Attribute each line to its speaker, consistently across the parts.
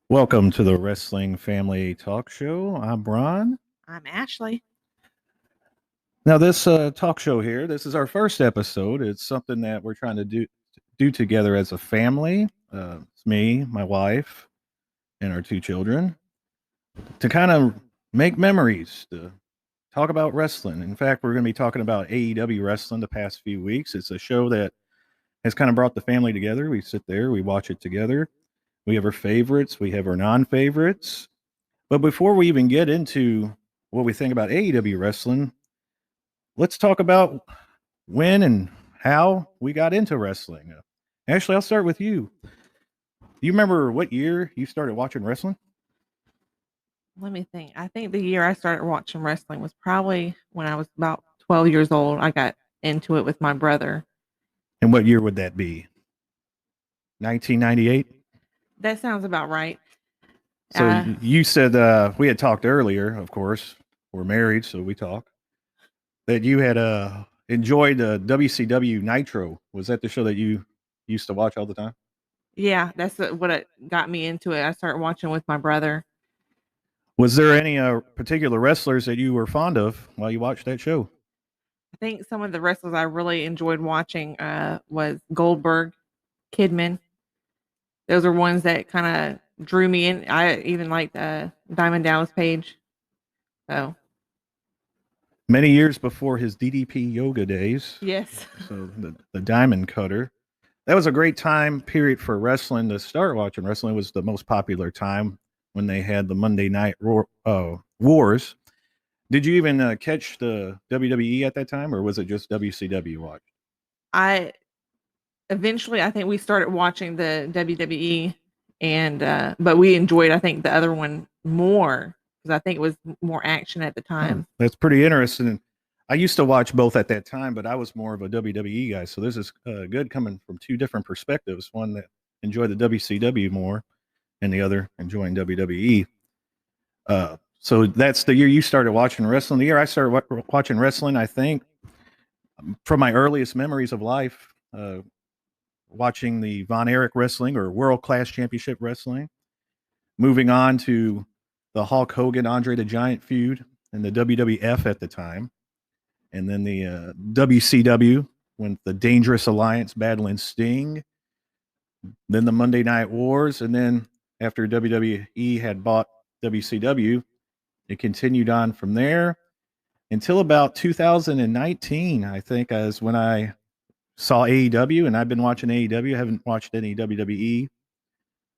Speaker 1: Welcome to the Wrestling Family Talk Show. I'm Ron.
Speaker 2: I'm Ashley.
Speaker 1: Now, this talk show here, this is our first episode. It's something that we're trying to do together as a family. It's me, my wife, and our two children to kind of make memories, to talk about wrestling. In fact, we're going to be talking about AEW wrestling the past few weeks. It's a show that has kind of brought the family together. We sit there, we watch it together. We have our favorites, we have our non favorites. But before we even get into what we think about AEW wrestling, let's talk about when and how we got into wrestling. Ashley, I'll start with you. Do you remember what year you started watching wrestling?
Speaker 2: Let me think. I think the year I started watching wrestling was probably when I was about 12 years old. I got into it with my brother.
Speaker 1: And what year would that be? 1998?
Speaker 2: That sounds about right.
Speaker 1: So you said we had talked earlier, of course. We're married, so we talk. That you had enjoyed WCW Nitro. Was that the show that you used to watch all the time?
Speaker 2: Yeah, that's what it got me into it. I started watching with my brother.
Speaker 1: Was there any particular wrestlers that you were fond of while you watched that show?
Speaker 2: I think some of the wrestlers I really enjoyed watching was Goldberg, Kidman. Those are ones that kind of drew me in. I even liked Diamond Dallas Page. So
Speaker 1: many years before his DDP yoga days.
Speaker 2: yes.
Speaker 1: So the Diamond Cutter. That was a great time period for wrestling to start watching wrestling. It was the most popular time when they had the Monday Night Wars. Did you even catch the WWE at that time, or was it just WCW watch?
Speaker 2: I think we started watching the WWE, and but we enjoyed, I think, the other one more because I think it was more action at the time.
Speaker 1: That's pretty interesting. I used to watch both at that time, but I was more of a WWE guy. So this is good coming from two different perspectives. One that enjoyed the WCW more, and the other enjoying WWE. So that's the year you started watching wrestling. The year I started watching wrestling, I think, from my earliest memories of life, watching the Von Erich wrestling or World Class Championship wrestling. Moving on to the Hulk Hogan Andre the Giant feud and the WWF at the time, and then the WCW when the Dangerous Alliance battling Sting. Then the Monday Night Wars, and then after WWE had bought WCW, it continued on from there until about 2019, I think, is when I saw AEW, and I've been watching AEW. I haven't watched any WWE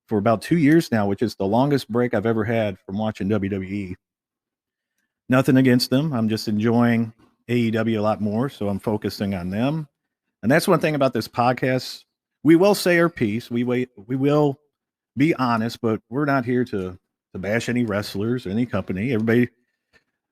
Speaker 1: for about 2 years now, which is the longest break I've ever had from watching WWE. Nothing against them. I'm just enjoying AEW a lot more, so I'm focusing on them. And that's one thing about this podcast. We will say our piece. We will be honest, but we're not here to bash any wrestlers or any company. Everybody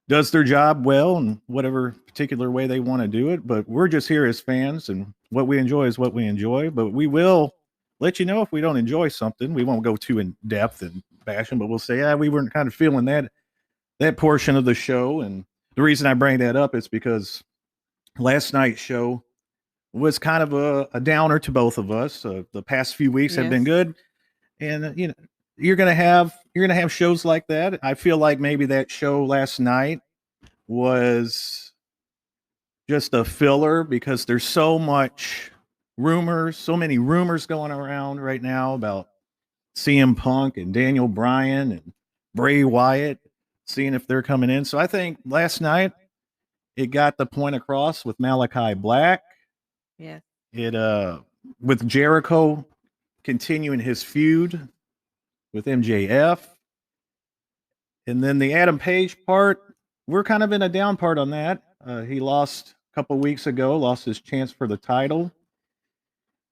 Speaker 1: does their job well in whatever particular way they want to do it. But we're just here as fans, and what we enjoy is what we enjoy. But we will let you know if we don't enjoy something. We won't go too in depth and bash them, but we'll say, we weren't kind of feeling that portion of the show. And the reason I bring that up is because last night's show was kind of a downer to both of us. The past few weeks have been good, and you're gonna have shows like that. I feel like maybe that show last night was just a filler because there's so many rumors going around right now about CM Punk and Daniel Bryan and Bray Wyatt, seeing if they're coming in. So I think last night it got the point across with Malachi Black.
Speaker 2: Yeah.
Speaker 1: It with Jericho continuing his feud with MJF. And then the Adam Page part, we're kind of in a down part on that. He lost a couple weeks ago, lost his chance for the title.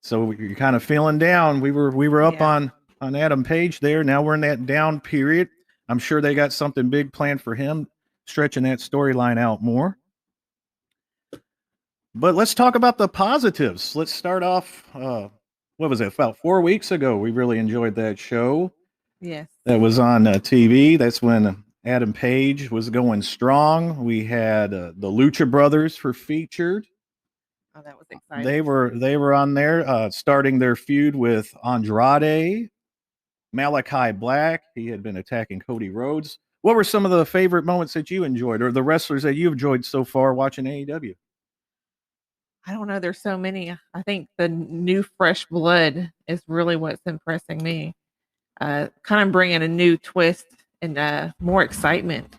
Speaker 1: So you're kind of feeling down. We were up on Adam Page there. Now we're in that down period. I'm sure they got something big planned for him, stretching that storyline out more. But let's talk about the positives. Let's start off. What was it? About 4 weeks ago, we really enjoyed that show.
Speaker 2: Yes.
Speaker 1: That was on TV. That's when Adam Page was going strong. We had the Lucha Brothers were featured.
Speaker 2: Oh, that was exciting.
Speaker 1: They were on there, starting their feud with Andrade. Malachi Black. He had been attacking Cody Rhodes. What were some of the favorite moments that you enjoyed, or the wrestlers that you've enjoyed so far watching AEW?
Speaker 2: I don't know. There's so many. I think the new fresh blood is really what's impressing me. Kind of bringing a new twist and more excitement.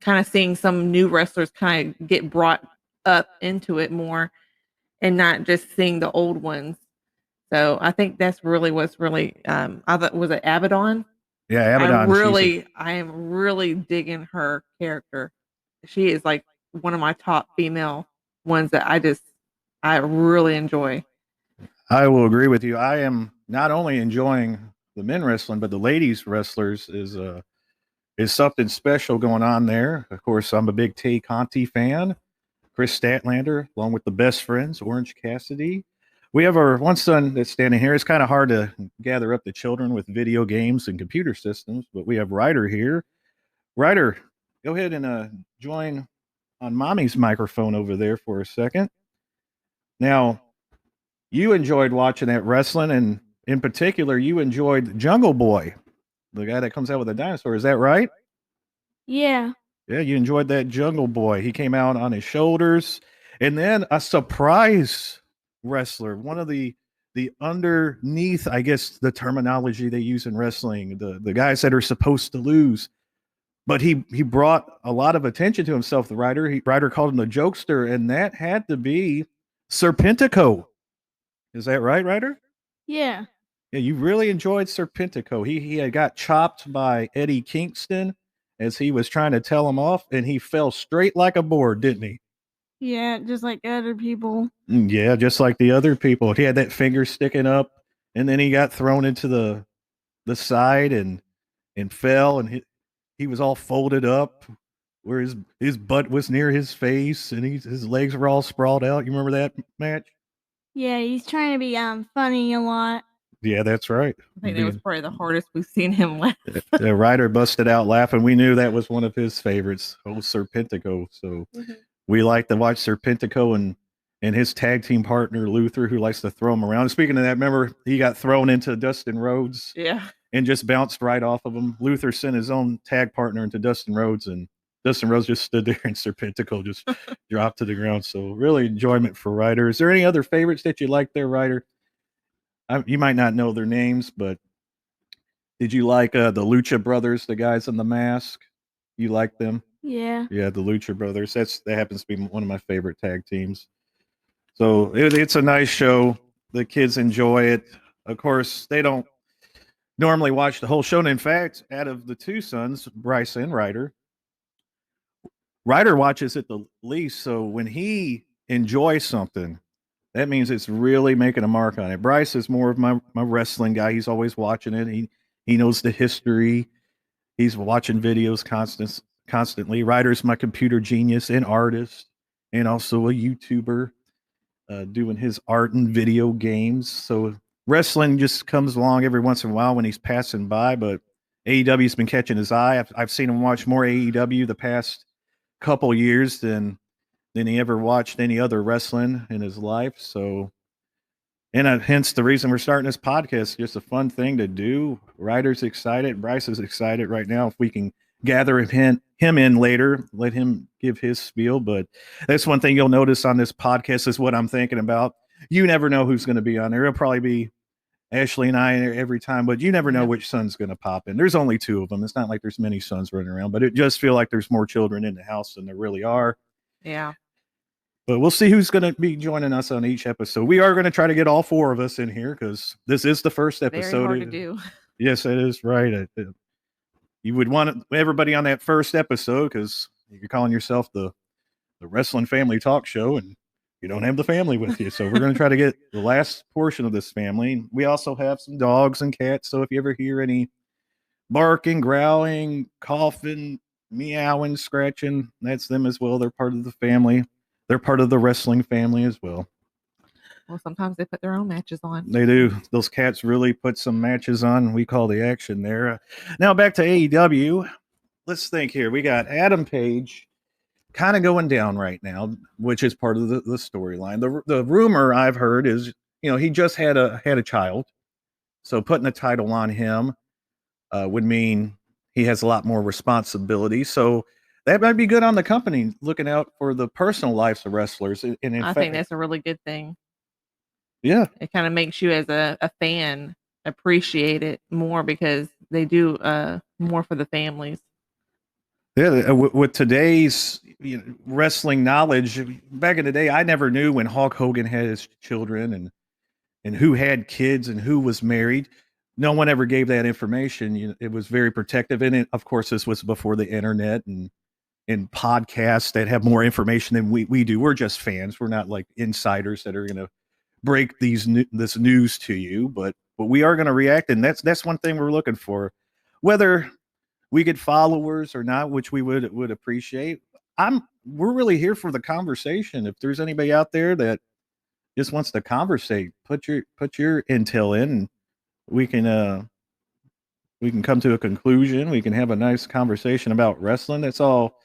Speaker 2: Kind of seeing some new wrestlers kind of get brought up into it more, and not just seeing the old ones. So I think that's really what's really. I thought was it Abaddon.
Speaker 1: Yeah, Abaddon.
Speaker 2: I am really digging her character. She is like one of my top female ones that I really enjoy.
Speaker 1: I will agree with you. I am not only enjoying the men wrestling, but the ladies wrestlers is something special going on there. Of course, I'm a big Tay Conti fan. Chris Statlander, along with the best friends, Orange Cassidy. We have our one son that's standing here. It's kind of hard to gather up the children with video games and computer systems, but we have Ryder here. Ryder, go ahead and join on mommy's microphone over there for a second. Now, you enjoyed watching that wrestling, and in particular, you enjoyed Jungle Boy, the guy that comes out with a dinosaur. Is that right?
Speaker 3: Yeah.
Speaker 1: Yeah, you enjoyed that Jungle Boy. He came out on his shoulders, and then a surprise wrestler, one of the underneath, I guess, the terminology they use in wrestling, the guys that are supposed to lose. But he brought a lot of attention to himself. The writer called him the jokester, and that had to be Serpentico. Is that right, Ryder?
Speaker 3: Yeah.
Speaker 1: Yeah, you really enjoyed Serpentico. He had got chopped by Eddie Kingston as he was trying to tell him off, and he fell straight like a board, didn't he?
Speaker 3: Yeah, just like other people.
Speaker 1: Yeah, just like the other people. He had that finger sticking up, and then he got thrown into the side and fell, and he was all folded up where his butt was near his face, and his legs were all sprawled out. You remember that match?
Speaker 3: Yeah, he's trying to be funny a lot.
Speaker 1: Yeah, that's right.
Speaker 2: I think that was probably the hardest we've seen him laugh.
Speaker 1: The writer busted out laughing. We knew that was one of his favorites, old Serpentico. So we like to watch Serpentico and his tag team partner Luther, who likes to throw him around. And speaking of that, remember he got thrown into Dustin Rhodes, and just bounced right off of him. Luther sent his own tag partner into Dustin Rhodes, and Dustin Rhodes just stood there, and Serpentico just dropped to the ground. So really enjoyment for Ryder. Is there any other favorites that you like there, Ryder? You might not know their names, but did you like the Lucha Brothers, the guys in the mask? You like them?
Speaker 3: Yeah.
Speaker 1: Yeah, the Lucha Brothers. That happens to be one of my favorite tag teams. So it's a nice show. The kids enjoy it. Of course, they don't normally watch the whole show. And in fact, out of the two sons, Bryce and Ryder watches it the least. So when he enjoys something, that means it's really making a mark on it. Bryce is more of my wrestling guy. He's always watching it. He knows the history. He's watching videos constantly. Ryder's my computer genius and artist, and also a YouTuber doing his art and video games. So wrestling just comes along every once in a while when he's passing by. But AEW's been catching his eye. I've seen him watch more AEW the past couple years than he ever watched any other wrestling in his life. So, and hence the reason we're starting this podcast. Just a fun thing to do. Ryder's excited. Bryce is excited right now. If we can gather him in later, let him give his spiel. But that's one thing you'll notice on this podcast is what I'm thinking about. You never know who's going to be on there. It'll probably be Ashley and I every time, but you never know which son's going to pop in. There's only two of them. It's not like there's many sons running around, but it just feel like there's more children in the house than there really are.
Speaker 2: Yeah.
Speaker 1: But we'll see who's going to be joining us on each episode. We are going to try to get all four of us in here because this is the first episode.
Speaker 2: Very hard to do.
Speaker 1: Yes, it is right. You would want everybody on that first episode because you're calling yourself the Wrestling Family Talk Show, and you don't have the family with you. So we're going to try to get the last portion of this family. We also have some dogs and cats. So if you ever hear any barking, growling, coughing, meowing, scratching, that's them as well. They're part of the family. They're part of the wrestling family as well.
Speaker 2: Well, sometimes they put their own matches on.
Speaker 1: They do. Those cats really put some matches on. We call the action there. Now back to AEW. Let's think here. We got Adam Page kind of going down right now, which is part of the storyline. The rumor I've heard is, he just had a child. So putting a title on him would mean he has a lot more responsibility. So that might be good on the company, looking out for the personal lives of wrestlers. And in
Speaker 2: I
Speaker 1: fact,
Speaker 2: think that's a really good thing.
Speaker 1: yeah,
Speaker 2: It kind of makes you as a fan appreciate it more because they do more for the families.
Speaker 1: yeah. With today's wrestling knowledge, back in the day, I never knew when Hulk Hogan had his children and who had kids and who was married. No one ever gave that information. It was very protective. And of course, this was before the internet and podcasts that have more information than we do. We're just fans. We're not like insiders that are going to break this news to you, but we are going to react. And that's one thing we're looking for, whether we get followers or not, which we would appreciate. We're really here for the conversation. If there's anybody out there that just wants to conversate, put your intel in, and we can come to a conclusion. We can have a nice conversation about wrestling. That's all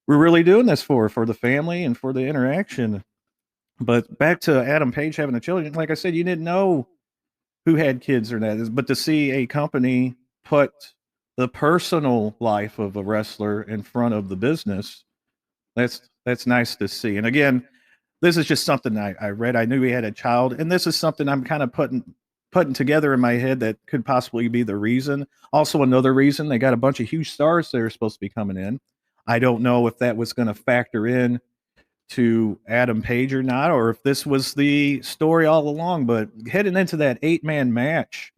Speaker 1: we're really doing this for the family and for the interaction. But back to Adam Page having the children, like I said, you didn't know who had kids or not, but to see a company put the personal life of a wrestler in front of the business, that's nice to see. And again, this is just something I read. I knew he had a child, and this is something I'm kind of putting together in my head that could possibly be the reason. Also, another reason, they got a bunch of huge stars that are supposed to be coming in. I don't know if that was going to factor in to Adam Page or not, or if this was the story all along. But heading into that 8-man match,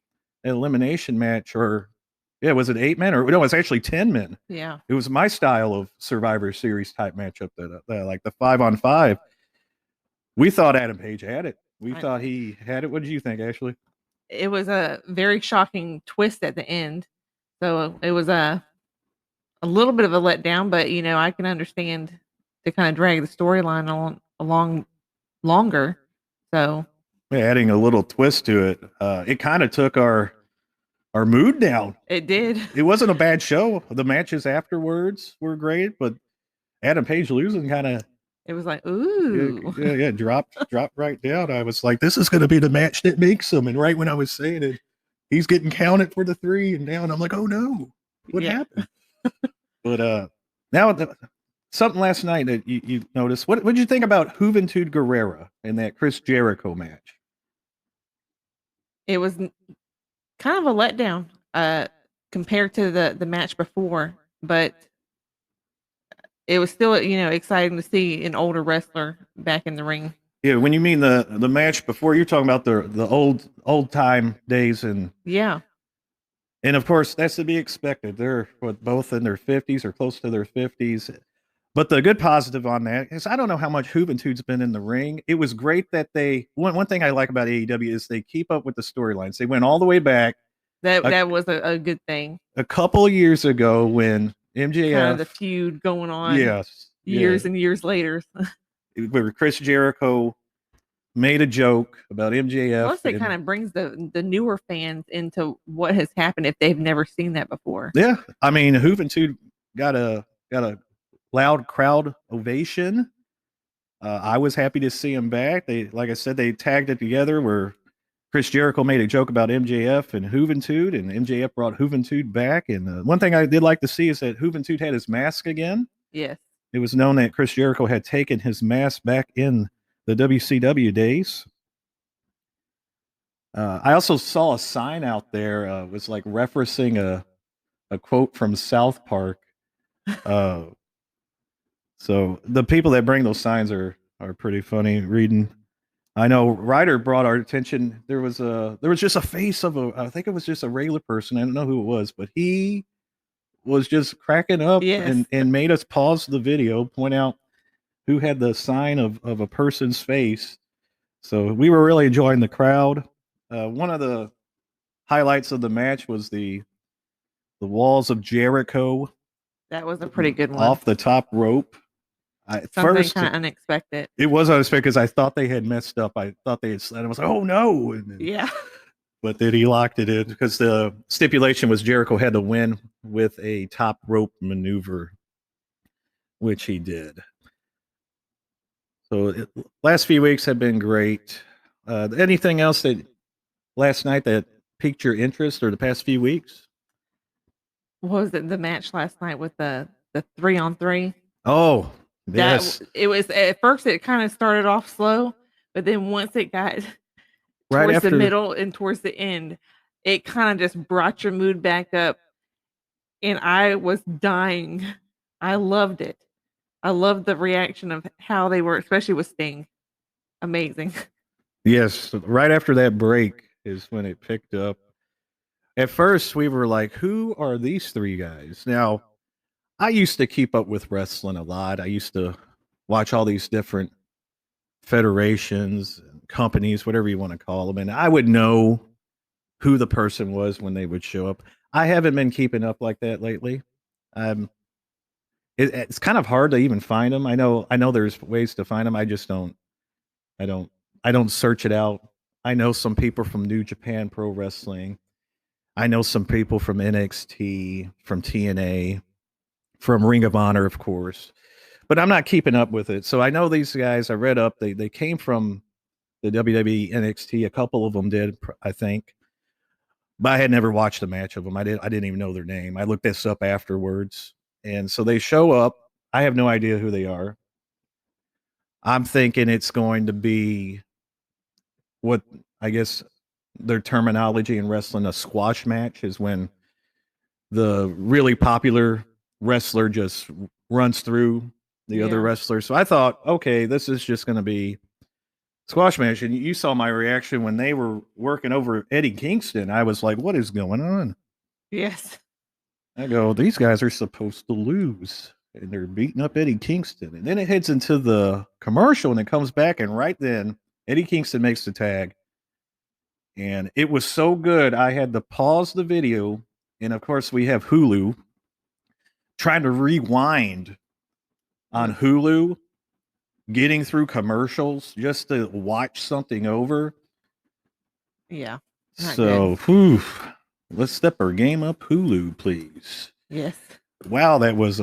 Speaker 1: elimination match, or was it 8 men or no? It's actually 10 men.
Speaker 2: Yeah,
Speaker 1: it was my style of Survivor Series type matchup, that like the 5-on-5. We thought Adam Page had it. We thought he had it. What did you think, Ashley?
Speaker 2: it was a very shocking twist at the end, so it was a little bit of a letdown. But I can understand to kind of drag the storyline along longer. So
Speaker 1: Adding a little twist to it, it kind of took our mood down.
Speaker 2: it did.
Speaker 1: It wasn't a bad show. The matches afterwards were great, but Adam Page losing kind of,
Speaker 2: It was like, ooh.
Speaker 1: yeah, dropped right down. I was like, this is going to be the match that makes him. And right when I was saying it, he's getting counted for the 3 and down. I'm like, oh no, what happened? But now something last night that you noticed. What did you think about Juventud Guerrera in that Chris Jericho match?
Speaker 2: It was kind of a letdown compared to the match before, but it was still exciting to see an older wrestler back in the ring.
Speaker 1: Yeah, when you mean the match before, you're talking about the old time days, and of course that's to be expected. They're both in their 50s or close to their 50s. But the good positive on that is I don't know how much Juventud's been in the ring. It was great that one thing I like about AEW is they keep up with the storylines. They went all the way back.
Speaker 2: That was a good thing.
Speaker 1: A couple of years ago when MJF,
Speaker 2: kind of the feud going on, years and years later,
Speaker 1: where Chris Jericho made a joke about MJF.
Speaker 2: Plus, it kind of brings the newer fans into what has happened if they've never seen that before.
Speaker 1: Yeah, I mean, Juventud got a loud crowd ovation. I was happy to see him back. Like I said, they tagged it together where Chris Jericho made a joke about MJF and Juventud, and MJF brought Juventud back. And one thing I did like to see is that Juventud had his mask again.
Speaker 2: Yes.
Speaker 1: It was known that Chris Jericho had taken his mask back in the WCW days. I also saw a sign out there. Was like referencing a quote from South Park. So the people that bring those signs are pretty funny reading. I know Ryder brought our attention. There was just a face of I think it was just a regular person. I don't know who it was, but he was just cracking up and made us pause the video, point out who had the sign of a person's face. So we were really enjoying the crowd. One of the highlights of the match was the walls of Jericho.
Speaker 2: That was a pretty good one.
Speaker 1: Off the top rope.
Speaker 2: Something kind of unexpected.
Speaker 1: It was unexpected because I thought they had messed up. I thought they had slid. I was like, oh no.
Speaker 2: Yeah.
Speaker 1: But then he locked it in because the stipulation was Jericho had to win with a top rope maneuver, which he did. So last few weeks have been great. Anything else that last night that piqued your interest or the past few weeks?
Speaker 2: What was it? The match last night with the 3-on-3.
Speaker 1: Oh, yes.
Speaker 2: It was at first it kind of started off slow, but then once it got
Speaker 1: Right
Speaker 2: towards the
Speaker 1: after,
Speaker 2: middle and towards the end, it kind of just brought your mood back up, and I was dying. I loved it. I loved the reaction of how they were, especially with Sting. Amazing.
Speaker 1: yes, right after that break is when it picked up. At first, we were like, who are these three guys? Now, I used to keep up with wrestling a lot. I used to watch all these different federations, companies, whatever you want to call them, and I would know who the person was when they would show up. I haven't been keeping up like that lately. Um, it's kind of hard to even find them. I know there's ways to find them. I just don't. I don't. I don't search it out. I know some people from New Japan Pro Wrestling. I know some people from NXT, from TNA, from Ring of Honor, of course. But I'm not keeping up with it. So I know these guys. I read up. They came from the WWE NXT. A couple of them did, I think. But I had never watched a match of them. I didn't even know their name. I looked this up afterwards. And so they show up. I have no idea who they are. I'm thinking it's going to be what I guess their terminology in wrestling, a squash match, is when the really popular wrestler just runs through the other
Speaker 2: Yeah.
Speaker 1: wrestler. So I thought, okay, this is just going to be squash match. And you saw my reaction when they were working over Eddie Kingston. I was like, what is going on?
Speaker 2: Yes.
Speaker 1: I go, these guys are supposed to lose. And they're beating up Eddie Kingston. And then it heads into the commercial and it comes back. And right then, Eddie Kingston makes the tag. And it was so good, I had to pause the video. And of course, we have Hulu, trying to rewind on Hulu, getting through commercials just to watch something over.
Speaker 2: Yeah. Not
Speaker 1: So, whew, let's step our game up, Hulu, please.
Speaker 2: Yes.
Speaker 1: Wow, that was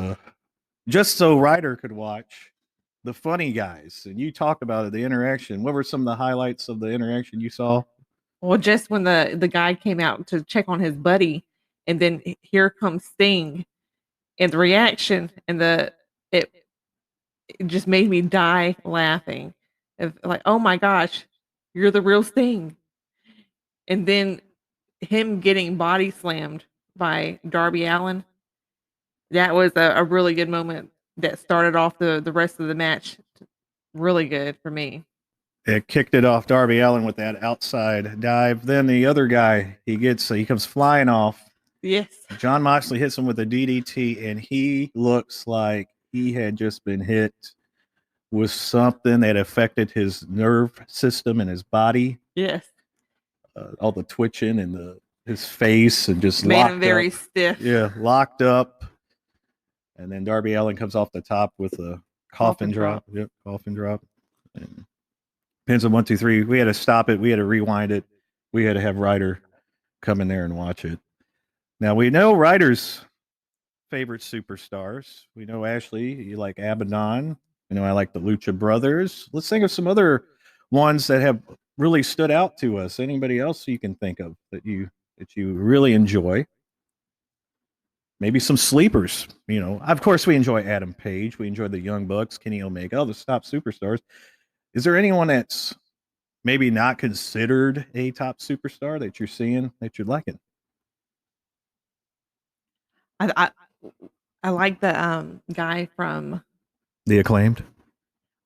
Speaker 1: just so Ryder could watch the funny guys. And you talked about it, the interaction. What were some of the highlights of the interaction you saw?
Speaker 2: Well, just when the guy came out to check on his buddy, and then here comes Sting, and the reaction and it, it just made me die laughing. Of like, oh my gosh, you're the real Sting. And then him getting body slammed by Darby Allin, that was a really good moment that started off the rest of the match. Really good for me.
Speaker 1: It kicked it off Darby Allin with that outside dive. Then the other guy, he comes flying off.
Speaker 2: Yes.
Speaker 1: John Moxley hits him with a DDT, and he looks like he had just been hit with something that affected his nerve system and his body.
Speaker 2: Yes.
Speaker 1: All the twitching and his face and just
Speaker 2: Made
Speaker 1: locked
Speaker 2: him very
Speaker 1: up.
Speaker 2: stiff.
Speaker 1: Yeah, locked up. And then Darby Allin comes off the top with a coffin drop. Yep, coffin drop. And pins on 1, 2, 3. We had to stop it. We had to rewind it. We had to have Ryder come in there and watch it. Now we know Ryder's favorite superstars. We know Ashley, you like Abaddon. You know, I like the Lucha Brothers. Let's think of some other ones that have really stood out to us. Anybody else you can think of that you really enjoy? Maybe some sleepers. You know, of course, we enjoy Adam Page. We enjoy the Young Bucks, Kenny Omega, all the top superstars. Is there anyone that's maybe not considered a top superstar that you're seeing that you're liking?
Speaker 2: I like the guy from
Speaker 1: The Acclaimed,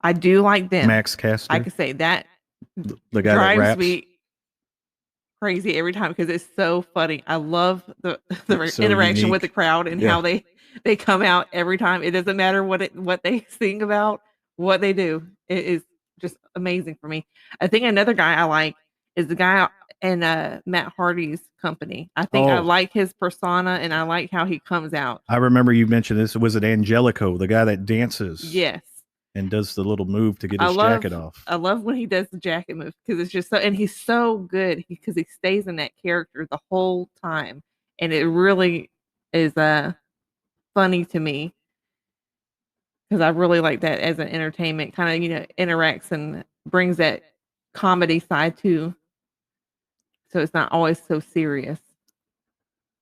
Speaker 2: I do like them.
Speaker 1: Max Caster,
Speaker 2: I could say that
Speaker 1: the guy that
Speaker 2: drives
Speaker 1: raps.
Speaker 2: me crazy every time because it's so funny. I love the
Speaker 1: It's so
Speaker 2: interaction with the
Speaker 1: unique.
Speaker 2: crowd and
Speaker 1: Yeah.
Speaker 2: how they come out every time. It doesn't matter what they sing about, what they do. It is just amazing for me. I think another guy I like is the guy in Matt Hardy's company. I think I
Speaker 1: Oh.
Speaker 2: like his persona and I like how he comes out.
Speaker 1: I remember you mentioned this. Was it Angelico, the guy that dances?
Speaker 2: Yes.
Speaker 1: And does the little move to get
Speaker 2: I
Speaker 1: his
Speaker 2: love-
Speaker 1: jacket off.
Speaker 2: I love when he does the jacket move because it's just so, and he's so good because he stays in that character the whole time, and it really is funny to me because I really like that as an entertainment kind of interacts and brings that comedy side to so it's not always so serious.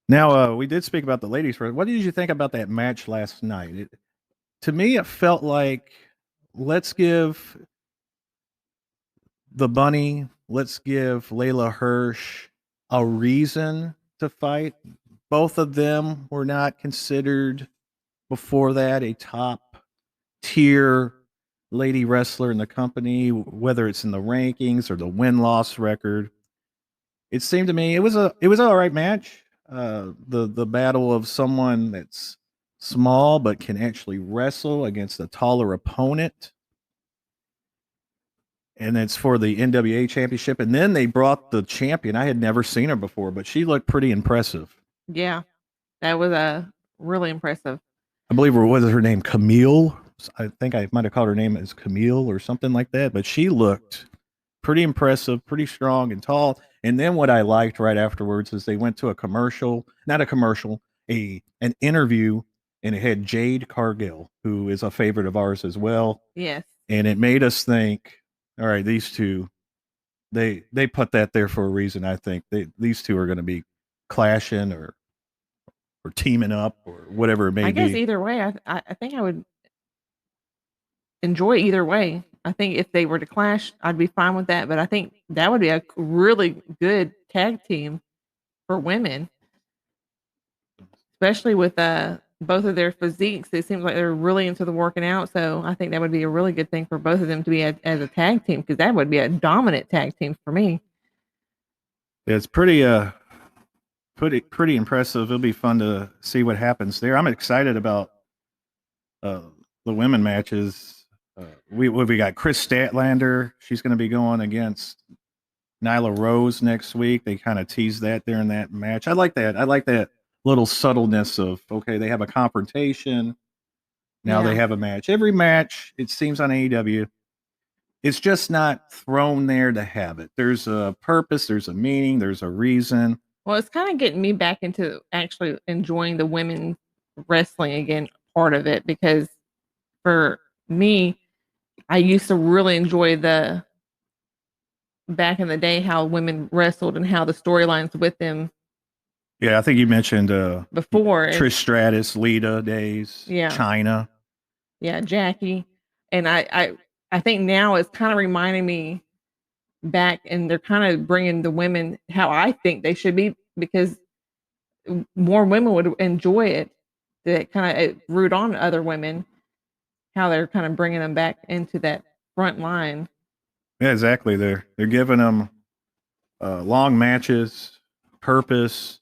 Speaker 1: Now, we did speak about the ladies first. What did you think about that match last night? To me, it felt like let's give the bunny, let's give Layla Hirsch a reason to fight. Both of them were not considered before that a top tier lady wrestler in the company, whether it's in the rankings or the win-loss record. It seemed to me it was an all right match. The battle of someone that's small but can actually wrestle against a taller opponent, and it's for the NWA championship. And then they brought the champion. I had never seen her before, but she looked pretty impressive.
Speaker 2: Yeah, that was really impressive.
Speaker 1: I believe what is her name, Camille. I think I might have called her name as Camille or something like that, but she looked pretty impressive, pretty strong and tall. And then what I liked right afterwards is they went to a commercial, not a commercial, an interview, and it had Jade Cargill, who is a favorite of ours as well.
Speaker 2: Yes.
Speaker 1: And it made us think, all right, these two, they put that there for a reason. I think these two are going to be clashing or teaming up or whatever it may be.
Speaker 2: I guess either way, I think I would enjoy either way. I think if they were to clash, I'd be fine with that. But I think that would be a really good tag team for women, especially with both of their physiques. It seems like they're really into the working out. So I think that would be a really good thing for both of them to be as a tag team, because that would be a dominant tag team for me.
Speaker 1: It's pretty impressive. It'll be fun to see what happens there. I'm excited about the women matches. We got Chris Statlander. She's going to be going against Nyla Rose next week. They kind of teased that during that match. I like that. I like that little subtleness of, okay, they have a confrontation. Now they have a match. Every match, it seems on AEW, it's just not thrown there to have it. There's a purpose. There's a meaning. There's a reason.
Speaker 2: Well, it's kind of getting me back into actually enjoying the women wrestling again, part of it, because for me, I used to really enjoy the back in the day how women wrestled and how the storylines with them.
Speaker 1: Yeah, I think you mentioned
Speaker 2: before
Speaker 1: Trish Stratus, Lita days, China.
Speaker 2: Yeah, Jackie. And I think now it's kind of reminding me back, and they're kind of bringing the women how I think they should be, because more women would enjoy it. That kind of root on other women, how they're kind of bringing them back into that front line.
Speaker 1: Yeah, exactly. They're giving them long matches, purpose.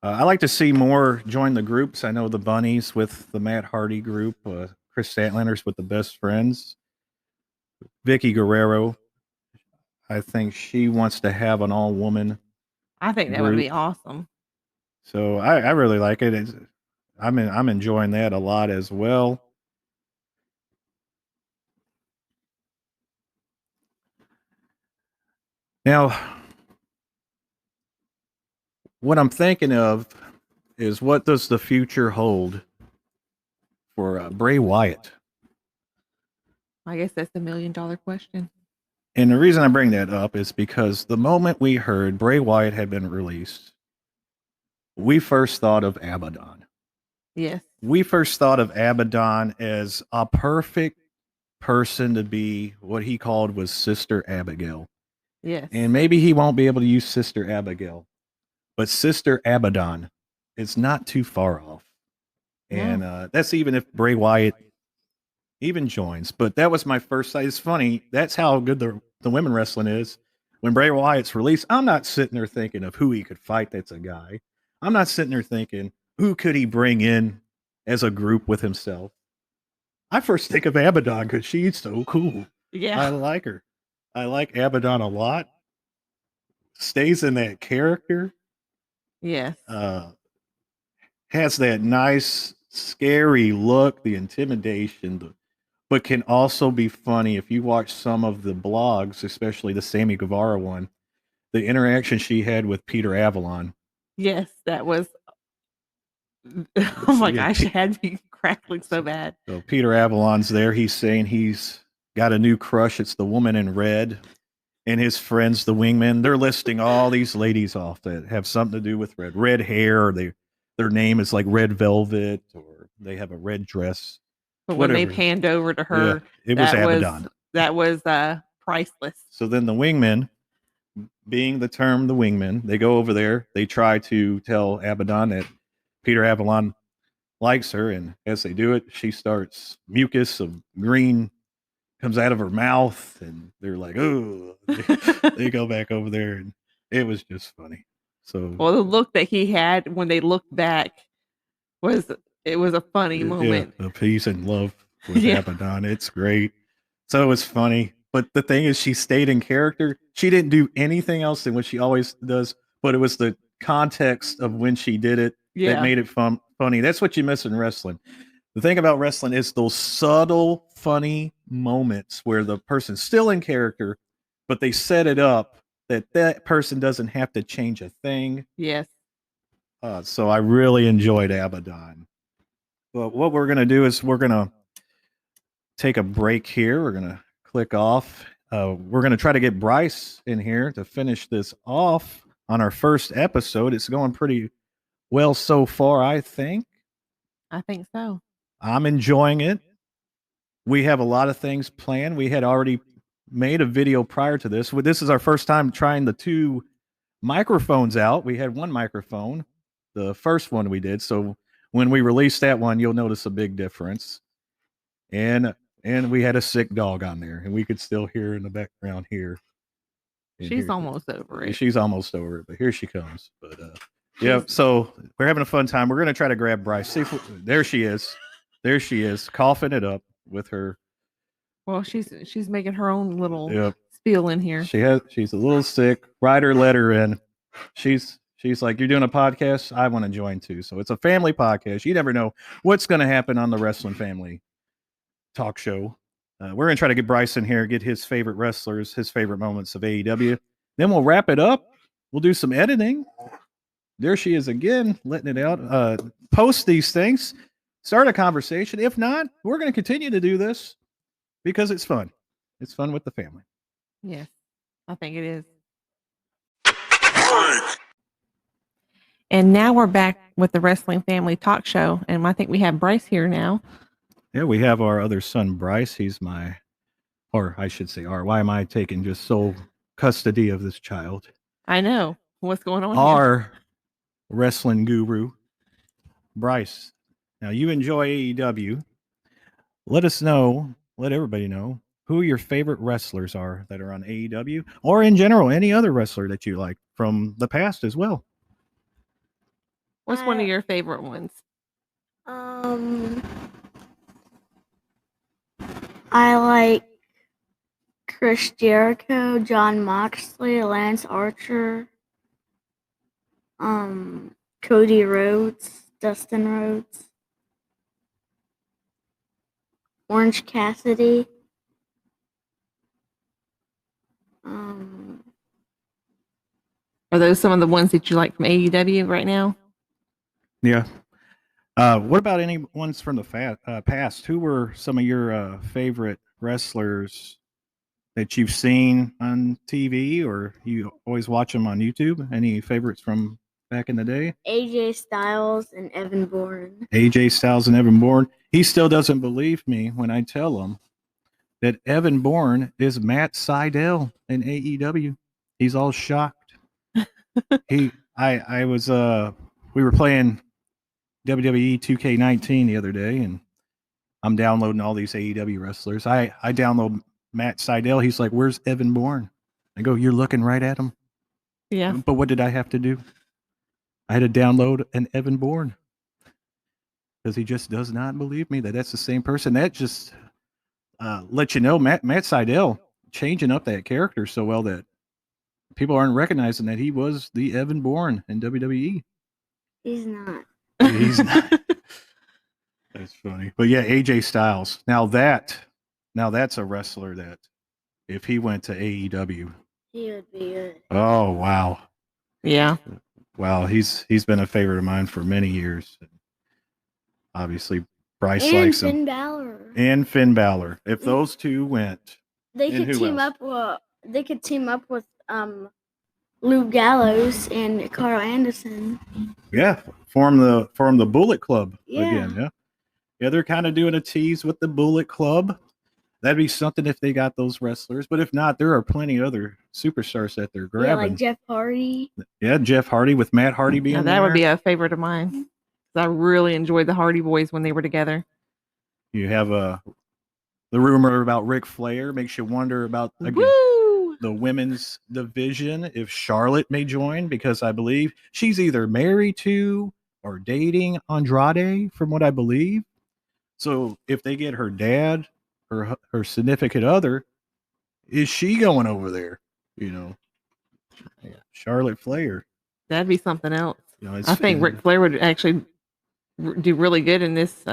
Speaker 1: I like to see more join the groups. I know the Bunnies with the Matt Hardy group, Chris Statlander's with the Best Friends, Vicky Guerrero. I think she wants to have an all-woman.
Speaker 2: I think that would be awesome.
Speaker 1: So I really like it. I'm enjoying that a lot as well. Now, what I'm thinking of is, what does the future hold for Bray Wyatt?
Speaker 2: I guess that's the $1 million question.
Speaker 1: And the reason I bring that up is because the moment we heard Bray Wyatt had been released, we first thought of Abaddon.
Speaker 2: Yes.
Speaker 1: We first thought of Abaddon as a perfect person to be what he called was Sister Abigail.
Speaker 2: Yes.
Speaker 1: And maybe he won't be able to use Sister Abigail, but Sister Abaddon is not too far off. And that's even if Bray Wyatt even joins. But that was my first sight. It's funny. That's how good the women wrestling is. When Bray Wyatt's released, I'm not sitting there thinking of who he could fight that's a guy. I'm not sitting there thinking, who could he bring in as a group with himself? I first think of Abaddon because she's so cool.
Speaker 2: Yeah.
Speaker 1: I like her. I like Abaddon a lot. Stays in that character.
Speaker 2: Yes.
Speaker 1: Has that nice, scary look, the intimidation, but can also be funny. If you watch some of the blogs, especially the Sammy Guevara one, the interaction she had with Peter Avalon.
Speaker 2: Yes, that was. Oh my gosh, it had me crackling so bad.
Speaker 1: So Peter Avalon's there. He's saying he's got a new crush. It's the woman in red. and his friends, the wingmen, they're listing all these ladies off that have something to do with red hair, or their name is like Red Velvet, or they have a red dress.
Speaker 2: But when they
Speaker 1: Whatever.
Speaker 2: panned over to her,
Speaker 1: it was
Speaker 2: that was
Speaker 1: Abaddon.
Speaker 2: that was priceless.
Speaker 1: So then the wingmen, being the term the wingmen, they go over there. They try to tell Abaddon that Peter Avalon likes her, and as they do it, she starts mucus of green comes out of her mouth, and they're like, "Oh!" They go back over there, and it was just funny. So,
Speaker 2: Well, the look that he had when they looked back was a funny moment.
Speaker 1: The peace and love with Abaddon, it's great. So it was funny, but the thing is, she stayed in character. She didn't do anything else than what she always does, but it was the context of when she did it that made it funny. That's what you miss in wrestling. The thing about wrestling is those subtle, funny moments where the person's still in character, but they set it up that person doesn't have to change a thing.
Speaker 2: Yes.
Speaker 1: So I really enjoyed Abaddon. But what we're going to do is we're going to take a break here. We're going to click off. We're going to try to get Bryce in here to finish this off on our first episode. It's going pretty well so far, I think.
Speaker 2: I think so.
Speaker 1: I'm enjoying it. We have a lot of things planned. We had already made a video prior to this. This is our first time trying the 2 microphones out. We had 1 microphone, the first one we did. So when we release that one, you'll notice a big difference. And we had a sick dog on there, and we could still hear in the background here.
Speaker 2: She's almost over it.
Speaker 1: She's almost over it, but here she comes. But yeah, so we're having a fun time. We're going to try to grab Bryce. See there she is. There she is, coughing it up with her.
Speaker 2: Well, she's making her own little spiel in here.
Speaker 1: She's a little sick. Ryder let her in. She's like, "You're doing a podcast? I want to join too." So it's a family podcast. You never know what's going to happen on the Wrestling Family talk show. We're going to try to get Bryce in here, get his favorite wrestlers, his favorite moments of AEW. Then we'll wrap it up. We'll do some editing. There she is again, letting it out. Post these things. Start a conversation. If not, we're going to continue to do this because it's fun. It's fun with the family.
Speaker 2: Yes, I think it is. And now we're back with the Wrestling Family Talk Show. And I think we have Bryce here now.
Speaker 1: Yeah, we have our other son, Bryce. He's or I should say, why am I taking just sole custody of this child?
Speaker 2: I know. What's going on
Speaker 1: Our
Speaker 2: here?
Speaker 1: wrestling guru, Bryce. Now, you enjoy AEW. Let us know, let everybody know who your favorite wrestlers are that are on AEW, or in general, any other wrestler that you like from the past as well.
Speaker 2: What's one of your favorite ones?
Speaker 3: I like Chris Jericho, John Moxley, Lance Archer, Cody Rhodes, Dustin Rhodes, Orange Cassidy.
Speaker 2: Are those some of the ones that you like from AEW right now?
Speaker 1: Yeah. What about any ones from the past? Who were some of your favorite wrestlers that you've seen on TV, or you always watch them on YouTube? Any favorites from back in the day?
Speaker 3: AJ Styles and Evan Bourne.
Speaker 1: AJ Styles and Evan Bourne. He still doesn't believe me when I tell him that Evan Bourne is Matt Sydal in AEW. He's all shocked. We were playing WWE 2K19 the other day, and I'm downloading all these AEW wrestlers. I download Matt Sydal. He's like, "Where's Evan Bourne?" I go, "You're looking right at him."
Speaker 2: Yeah.
Speaker 1: But what did I have to do? I had to download an Evan Bourne because he just does not believe me that's the same person. That just lets you know Matt Sydal changing up that character so well that people aren't recognizing that he was the Evan Bourne in WWE.
Speaker 3: He's not.
Speaker 1: He's not. That's funny. But yeah, AJ Styles. Now that's a wrestler that if he went to AEW,
Speaker 3: He would be good.
Speaker 1: oh wow.
Speaker 2: Yeah.
Speaker 1: Wow, he's been a favorite of mine for many years. Obviously, Bryce
Speaker 3: And
Speaker 1: likes
Speaker 3: Finn
Speaker 1: him.
Speaker 3: Balor.
Speaker 1: And Finn Balor. If those two went,
Speaker 3: They
Speaker 1: and
Speaker 3: could
Speaker 1: who
Speaker 3: team
Speaker 1: else?
Speaker 3: up. Well, they could team up with Lou Gallows and Carl Anderson.
Speaker 1: Yeah, form the Bullet Club
Speaker 3: Yeah.
Speaker 1: again. Yeah, yeah, they're kind of doing a tease with the Bullet Club. That'd be something if they got those wrestlers. But if not, there are plenty of other superstars that they're
Speaker 3: Yeah,
Speaker 1: grabbing.
Speaker 3: like Jeff Hardy.
Speaker 1: Yeah, Jeff Hardy with Matt Hardy being
Speaker 2: Now, that
Speaker 1: there.
Speaker 2: would be a favorite of mine. 'Cause I really enjoyed the Hardy Boys when they were together.
Speaker 1: You have the rumor about Ric Flair makes you wonder about again
Speaker 2: Woo!
Speaker 1: the women's division if Charlotte may join, because I believe she's either married to or dating Andrade, from what I believe. So if they get her dad, her significant other, is she going over there? You know, yeah, Charlotte Flair.
Speaker 2: That'd be something else.
Speaker 1: You know,
Speaker 2: I think Ric Flair would actually do really good in this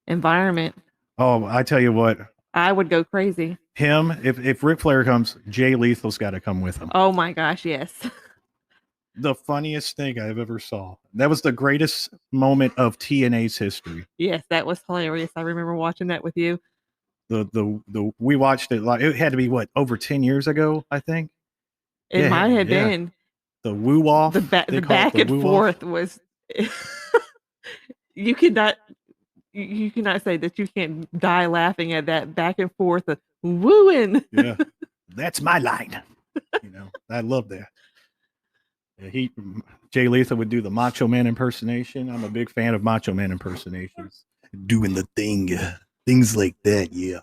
Speaker 2: environment.
Speaker 1: Oh, I tell you what,
Speaker 2: I would go crazy.
Speaker 1: him if Ric Flair comes, Jay Lethal's got to come with him.
Speaker 2: Oh my gosh, yes.
Speaker 1: The funniest thing I've ever saw. That was the greatest moment of TNA's history.
Speaker 2: Yes, that was hilarious. I remember watching that with you.
Speaker 1: The we watched it like it had to be what, over 10 years ago, I think.
Speaker 2: It
Speaker 1: Yeah,
Speaker 2: might have
Speaker 1: yeah.
Speaker 2: been.
Speaker 1: The woo off.
Speaker 2: The back and forth was you cannot say that you can't die laughing at that back and forth of wooing.
Speaker 1: Yeah. That's my line. You know, I love that. Yeah, Jay Lethal would do the Macho Man impersonation. I'm a big fan of Macho Man impersonations. Doing the things like that, yeah.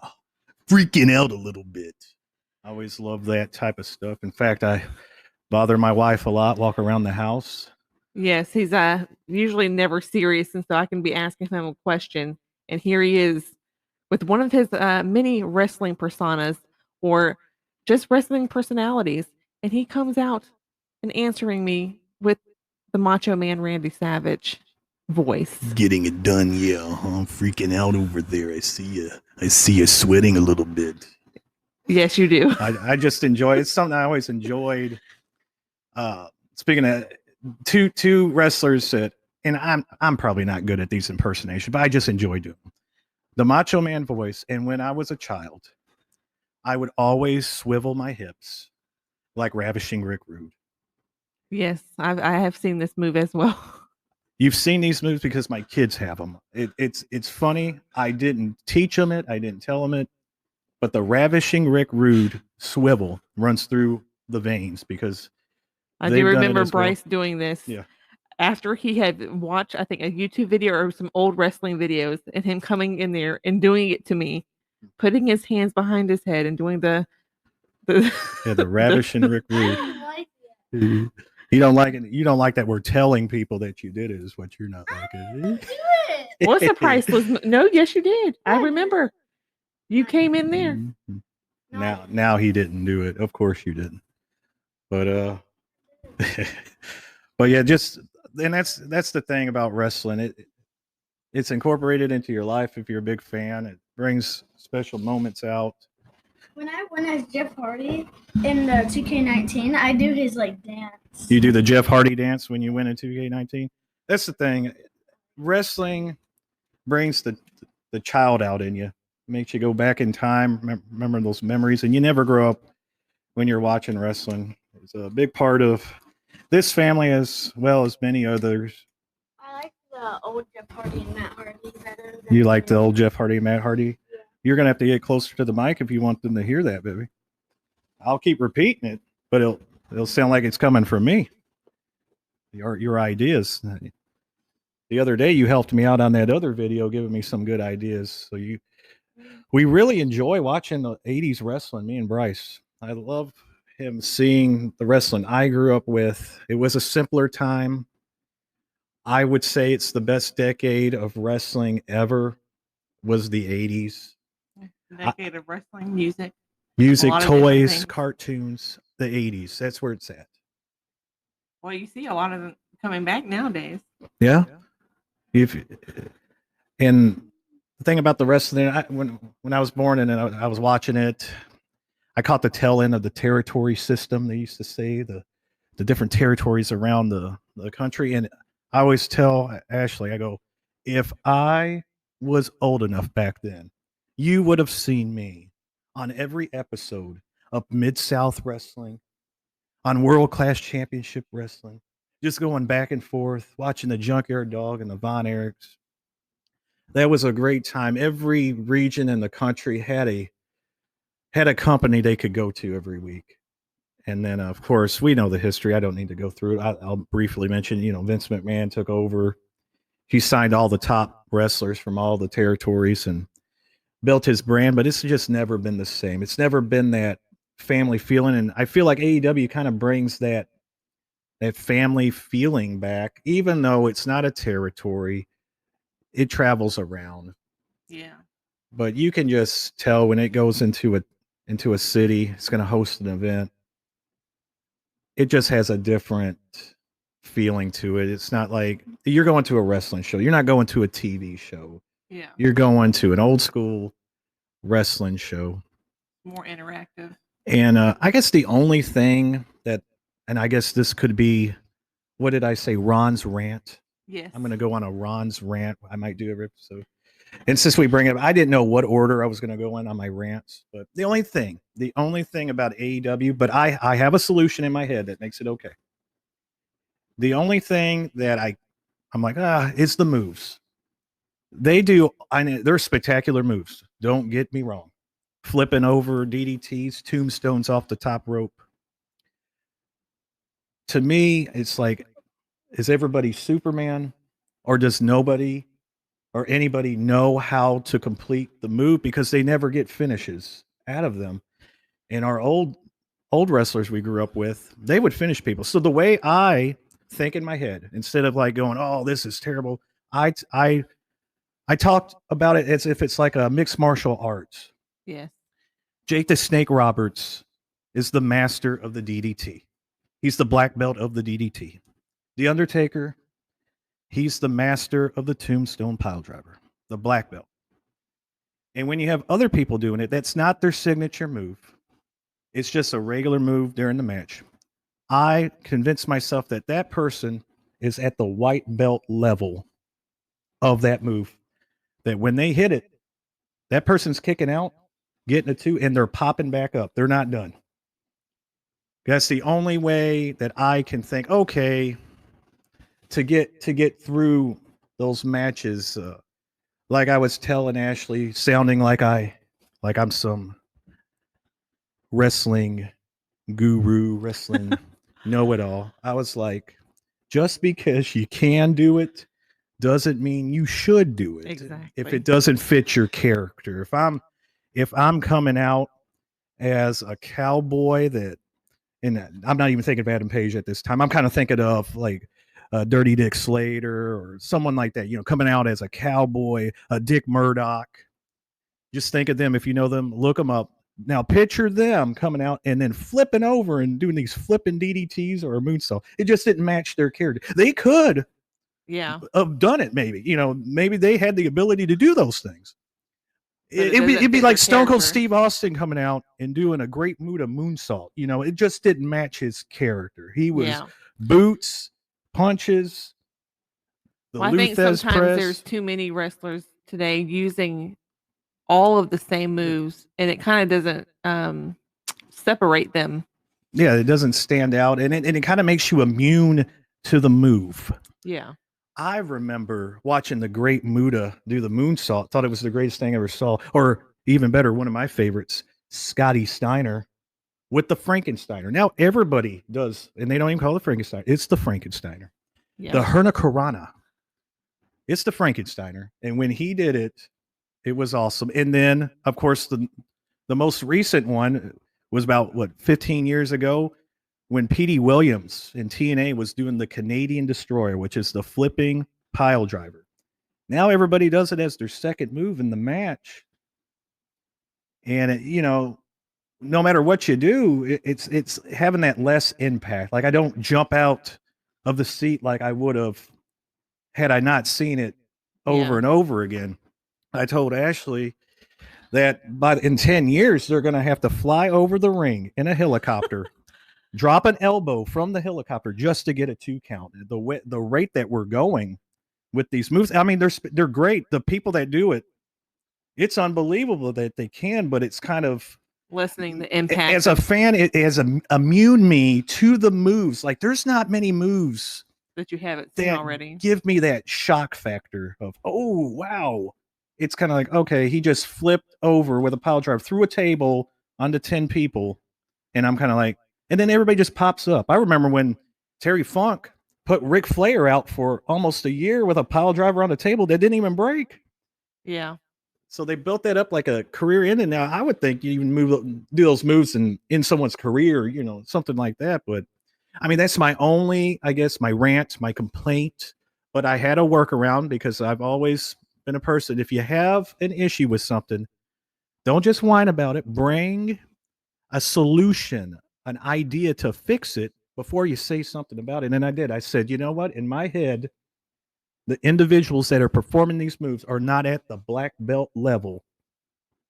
Speaker 1: Freaking out a little bit. I always love that type of stuff. In fact, I bother my wife a lot, walk around the house.
Speaker 2: Yes, he's usually never serious, and so I can be asking him a question, and here he is with one of his many wrestling personas or just wrestling personalities, and he comes out and answering me with the Macho Man Randy Savage voice.
Speaker 1: Getting it done, yeah. I'm freaking out over there. I see you sweating a little bit.
Speaker 2: Yes, you do.
Speaker 1: I just enjoy it's something I always enjoyed. Speaking of two wrestlers that, and I'm probably not good at these impersonations, but I just enjoy doing them. The Macho Man voice, and when I was a child, I would always swivel my hips like Ravishing Rick Rude.
Speaker 2: Yes, I have seen this move as well.
Speaker 1: You've seen these moves because my kids have them. It's funny. I didn't teach them it. I didn't tell them it. But the Ravishing Rick Rude swivel runs through the veins because
Speaker 2: I do remember Bryce doing this.
Speaker 1: Yeah.
Speaker 2: After he had watched, I think, a YouTube video or some old wrestling videos, and him coming in there and doing it to me, putting his hands behind his head and doing the
Speaker 1: Ravishing Rick Rude. You don't like it. You don't like that we're telling people that you did it, is what you're not liking.
Speaker 2: What's the priceless? No, yes, you did. I remember. You came in there.
Speaker 1: Now he didn't do it. Of course you didn't. But but yeah, and that's the thing about wrestling. It's incorporated into your life if you're a big fan. It brings special moments out.
Speaker 3: When I went as Jeff Hardy in the 2K19, I do his like dance.
Speaker 1: You do the Jeff Hardy dance when you win in 2K19. That's the thing. Wrestling brings the child out in you. Makes you go back in time, remember those memories, and you never grow up when you're watching wrestling. It's a big part of this family as well as many others.
Speaker 3: I like the old Jeff Hardy and Matt Hardy better.
Speaker 1: You like the old Jeff Hardy and Matt Hardy? Yeah. You're going to have to get closer to the mic if you want them to hear that, baby. I'll keep repeating it, but it'll sound like it's coming from me. Your ideas. The other day, you helped me out on that other video, giving me some good ideas. So we really enjoy watching the 80s wrestling, me and Bryce. I love him seeing the wrestling I grew up with. It was a simpler time. I would say it's the best decade of wrestling ever was the 80s.
Speaker 2: Decade of wrestling music.
Speaker 1: Music, toys, cartoons, the 80s. That's where it's at.
Speaker 2: Well, you see a lot of them coming back nowadays.
Speaker 1: Yeah. And the thing about the wrestling, when I was born and I was watching it, I caught the tail end of the territory system. They used to say the different territories around the country. And I always tell Ashley, I go, if I was old enough back then, you would have seen me on every episode up Mid-South Wrestling, on World Class Championship Wrestling, just going back and forth, watching the Junkyard Dog and the Von Erichs. That was a great time. Every region in the country had a company they could go to every week. And then, of course, we know the history. I don't need to go through it. I'll briefly mention, Vince McMahon took over. He signed all the top wrestlers from all the territories and built his brand, but it's just never been the same. It's never been that family feeling. And I feel like AEW kind of brings that family feeling back, even though it's not a territory. It travels around.
Speaker 2: Yeah.
Speaker 1: But you can just tell when it goes into a city, it's going to host an event. It just has a different feeling to it. It's not like you're going to a wrestling show. You're not going to a TV show.
Speaker 2: Yeah.
Speaker 1: You're going to an old school wrestling show.
Speaker 2: More interactive.
Speaker 1: And I guess the only thing and I guess this could be, what did I say? Ron's rant.
Speaker 2: Yes.
Speaker 1: I'm going to go on a Ron's rant. I might do every episode. And since we bring it up, I didn't know what order I was going to go in on my rants, but the only thing about AEW, but I have a solution in my head that makes it okay. The only thing that I'm like, is the moves. They're spectacular moves. Don't get me wrong. Flipping over DDTs, tombstones off the top rope. To me, it's like, is everybody Superman, or does nobody or anybody know how to complete the move, because they never get finishes out of them? And our old wrestlers we grew up with, they would finish people. So the way I think in my head, instead of like going, oh, this is terrible, I talked about it as if it's like a mixed martial arts.
Speaker 2: Yes.
Speaker 1: Jake the Snake Roberts is the master of the DDT. He's the black belt of the DDT. The Undertaker, he's the master of the Tombstone Piledriver, the black belt. And when you have other people doing it, that's not their signature move. It's just a regular move during the match. I convinced myself that person is at the white belt level of that move. That when they hit it, that person's kicking out, getting a 2, and they're popping back up. They're not done. That's the only way that I can think, okay, to get through those matches, like I was telling Ashley, sounding like I'm some wrestling guru, wrestling know-it-all. I was like, just because you can do it doesn't mean you should do it.
Speaker 2: Exactly.
Speaker 1: If it doesn't fit your character. If I'm coming out as a cowboy and I'm not even thinking of Adam Page at this time. I'm kind of thinking of like Dirty Dick Slater or someone like that, coming out as a cowboy, a Dick Murdoch. Just think of them. If you know them, look them up. Now picture them coming out and then flipping over and doing these flipping DDTs or a moonsault. It just didn't match their character. They could have done it. Maybe they had the ability to do those things. It'd be like Stone Cold Steve Austin coming out and doing a Great Muta moonsault. It just didn't match his character. He was boots, punches.
Speaker 2: I think sometimes there's too many wrestlers today using all of the same moves, and it kind of doesn't separate them.
Speaker 1: Yeah, it doesn't stand out, and it kind of makes you immune to the move.
Speaker 2: Yeah.
Speaker 1: I remember watching the Great Muta do the moonsault. Thought it was the greatest thing I ever saw. Or even better, one of my favorites, Scotty Steiner with the Frankensteiner. Now everybody does, and they don't even call it Frankensteiner. It's the Frankensteiner. Yeah. The Hurricanrana. It's the Frankensteiner. And when he did it, it was awesome. And then, of course, the most recent one was about 15 years ago, when Petey Williams in TNA was doing the Canadian Destroyer, which is the flipping pile driver. Now everybody does it as their second move in the match. And, no matter what you do, it's having that less impact. Like, I don't jump out of the seat like I would have had I not seen it over and over again. I told Ashley that in 10 years, they're going to have to fly over the ring in a helicopter, drop an elbow from the helicopter just to get a 2 count. The rate that we're going with these moves, I mean, they're great. The people that do it, it's unbelievable that they can, but it's kind of
Speaker 2: Listening, the impact.
Speaker 1: As a fan, it has immune me to the moves. Like there's not many moves
Speaker 2: that you haven't seen
Speaker 1: that
Speaker 2: already.
Speaker 1: give me that shock factor of, oh, wow. It's kind of like, okay, he just flipped over with a pile driver through a table onto 10 people. And I'm kind of like, and then everybody just pops up. I remember when Terry Funk put Ric Flair out for almost a year with a pile driver on the table that didn't even break.
Speaker 2: Yeah.
Speaker 1: So they built that up like a career ending. Now I would think you even do those moves in someone's career, something like that. But I mean, that's my only, I guess, my rant, my complaint. But I had a workaround because I've always been a person. If you have an issue with something, don't just whine about it. Bring a solution, an idea to fix it before you say something about it. And I did. I said, you know what? In my head, the individuals that are performing these moves are not at the black belt level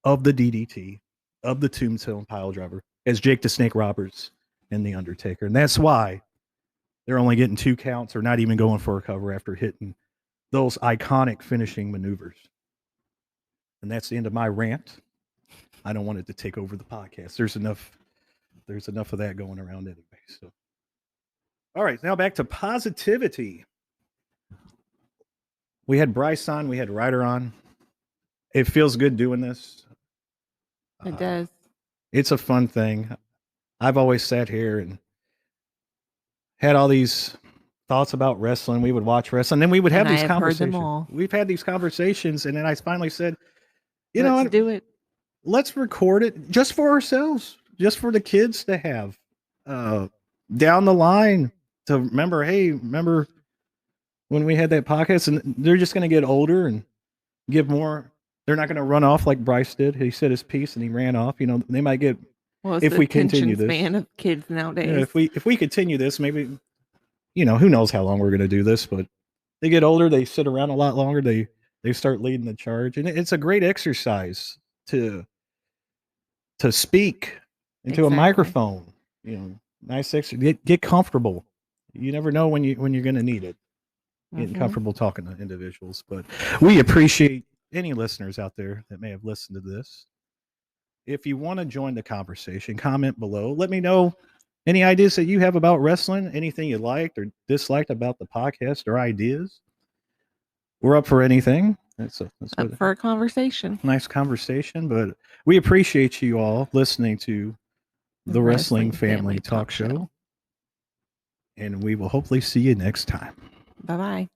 Speaker 1: of the DDT, of the Tombstone Pile Driver, as Jake the Snake Roberts and The Undertaker. And that's why they're only getting 2 counts or not even going for a cover after hitting those iconic finishing maneuvers. And that's the end of my rant. I don't want it to take over the podcast. There's enough of that going around anyway. So, all right, now back to positivity. We had Bryce on, we had Ryder on. It feels good doing this.
Speaker 2: It does.
Speaker 1: It's a fun thing. I've always sat here and had all these thoughts about wrestling. We would watch wrestling, then we would have these conversations. We've had these conversations, and then I finally said,
Speaker 2: Let's do it.
Speaker 1: Let's record it just for ourselves, just for the kids to have down the line to remember, hey, remember when we had that podcast? And they're just going to get older and give more. They're not going to run off like Bryce did. He said his piece and he ran off. They might get, if we continue this.
Speaker 2: Span of kids nowadays.
Speaker 1: Yeah, if we continue this, maybe, who knows how long we're going to do this, but they get older, they sit around a lot longer, they start leading the charge. And it's a great exercise to speak into a microphone, nice exercise. Get comfortable. You never know when you're going to need it. Getting comfortable talking to individuals, but we appreciate any listeners out there that may have listened to this. If you want to join the conversation, comment below. Let me know any ideas that you have about wrestling, anything you liked or disliked about the podcast or ideas. We're up for anything. That's
Speaker 2: up for a conversation.
Speaker 1: Nice conversation, but we appreciate you all listening to the Wrestling Family Talk Show. And we will hopefully see you next time.
Speaker 2: Bye-bye.